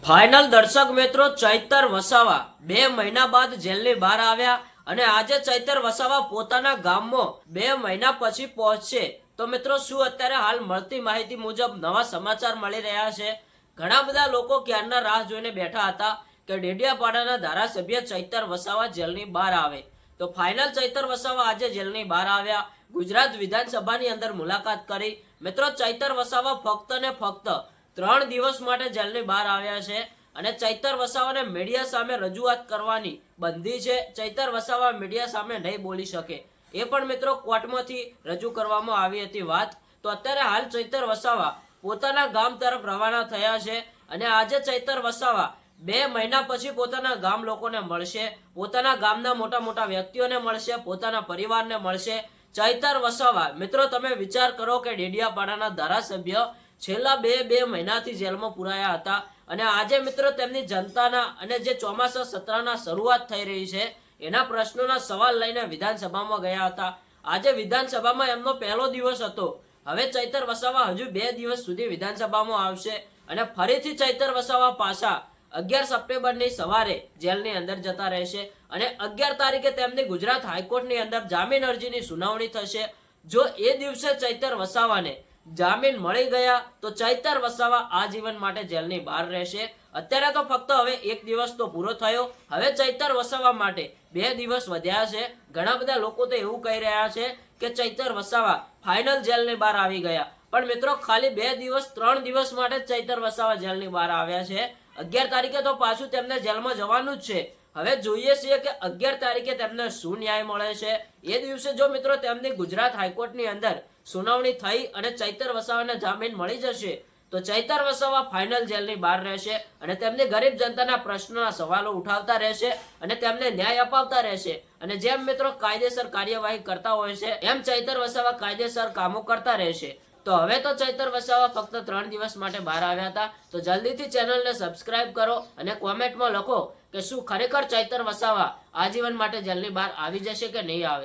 Final દર્શક મિત્રો, ચૈતર વસાવા 2 મહિના બાદ જેલની બહાર આવ્યા અને આજે ચૈતર વસાવા પોતાના ગામમાં 2 મહિના પછી પહોંચશે. તો મિત્રો, શું અત્યારે હાલ મળતી માહિતી મુજબ નવા સમાચાર મળી રહ્યા છે? ઘણા બધા લોકો ક્યારના રાહ જોઈને બેઠા હતા કે ડેડિયાપાડાના ધારાસભ્ય ચૈતર વસાવા જેલની બહાર આવે. તો ફાઇનલ ચૈતર વસાવા આજે જેલની બહાર આવ્યા. ગુજરાત વિધાનસભાની અંદર મુલાકાત કરી. મિત્રો, ચૈતર વસાવા ફક્ત ને ફક્ત 3 દિવસ માટે જેલની બહાર આવ્યા છે અને ચૈતર વસાવાને મીડિયા સામે રજૂઆત કરવાની બંધી છે. ચૈતર વસાવા મીડિયા સામે નહીં બોલી શકે, એ પણ મિત્રો કોર્ટમાંથી રજૂ કરવામાં આવી હતી વાત. તો અત્યારે હાલ ચૈતર વસાવા પોતાના ગામ તરફ રવાના થયા છે અને આજે ચૈતર વસાવા 2 મહિના પછી પોતાના ગામ લોકોને મળશે, પોતાના ગામના મોટા મોટા વ્યક્તિઓને મળશે, પોતાના પરિવારને મળશે. ચૈતર વસાવા, મિત્રો તમે વિચાર કરો કે ડેડિયાપાડાના ધારાસભ્ય છેલ્લા બે મહિનાથી જેલમાં પુરાયા હતા અને આજે મિત્રો તેમની જનતાના અને જે ચોમાસા સત્રના શરૂઆત થઈ રહી છે એના પ્રશ્નોના સવાલ લઈને વિધાનસભામાં ગયા હતા. આજે વિધાનસભામાં એમનો પહેલો દિવસ હતો. હવે ચૈતર વસાવા હજુ 2 દિવસ સુધી વિધાનસભામાં આવશે અને ફરીથી ચૈતર વસાવા પાછા 11 સપ્ટેમ્બરની સવારે જેલની અંદર જતા રહેશે અને 11 તારીખે તેમની ગુજરાત હાઈકોર્ટની અંદર જામીન અરજીની સુનાવણી થશે. જો એ દિવસે ચૈતર વસાવાને જામીન મળી ગયા તો ચૈતર વસાવા આજીવન માટે જેલની બહાર રહેશે. અત્યારે તો ફક્ત હવે 1 દિવસ તો પૂરો થયો, હવે ચૈતર વસાવા માટે 2 દિવસ વધ્યા છે. ઘણા બધા લોકો તો એવું કહી રહ્યા છે કે ચૈતર વસાવા ફાઇનલ જેલની બહાર આવી ગયા, પણ મિત્રો ખાલી 2 દિવસ 3 દિવસ માટે ચૈતર વસાવા જેલની બહાર આવ્યા છે. 11 તારીખે તો પાછું તેમને જેલમાં જવાનું જ છે. હવે જોઈએ છીએ કે 11 તારીખે તેમને શું ન્યાય મળે છે. એ દિવસે જો મિત્રો તેમની ગુજરાત હાઈકોર્ટની અંદર સુનાવણી થઈ અને ચૈતર વસાવાને જામીન મળી જશે તો ચૈતર વસાવા ફાઇનલ જેલની બહાર રહેશે અને તેમની ગરીબ જનતાના પ્રશ્નોના સવાલો ઉઠાવતા રહેશે અને તેમને ન્યાય અપાવતા રહેશે. અને જેમ મિત્રો કાયદેસર કાર્યવાહી કરતા હોય છે એમ ચૈતર વસાવા કાયદેસર કામો કરતા રહેશે. તો હવે તો ચૈતર વસાવા ફક્ત 3 દિવસ માટે બહાર આવ્યા હતા. તો જલ્દીથી ચેનલને સબસ્ક્રાઇબ કરો અને કોમેન્ટમાં લખો કે શું ખરેખર ચૈતર વસાવા આજીવન માટે જેલની બહાર આવી જશે કે નહીં આવે.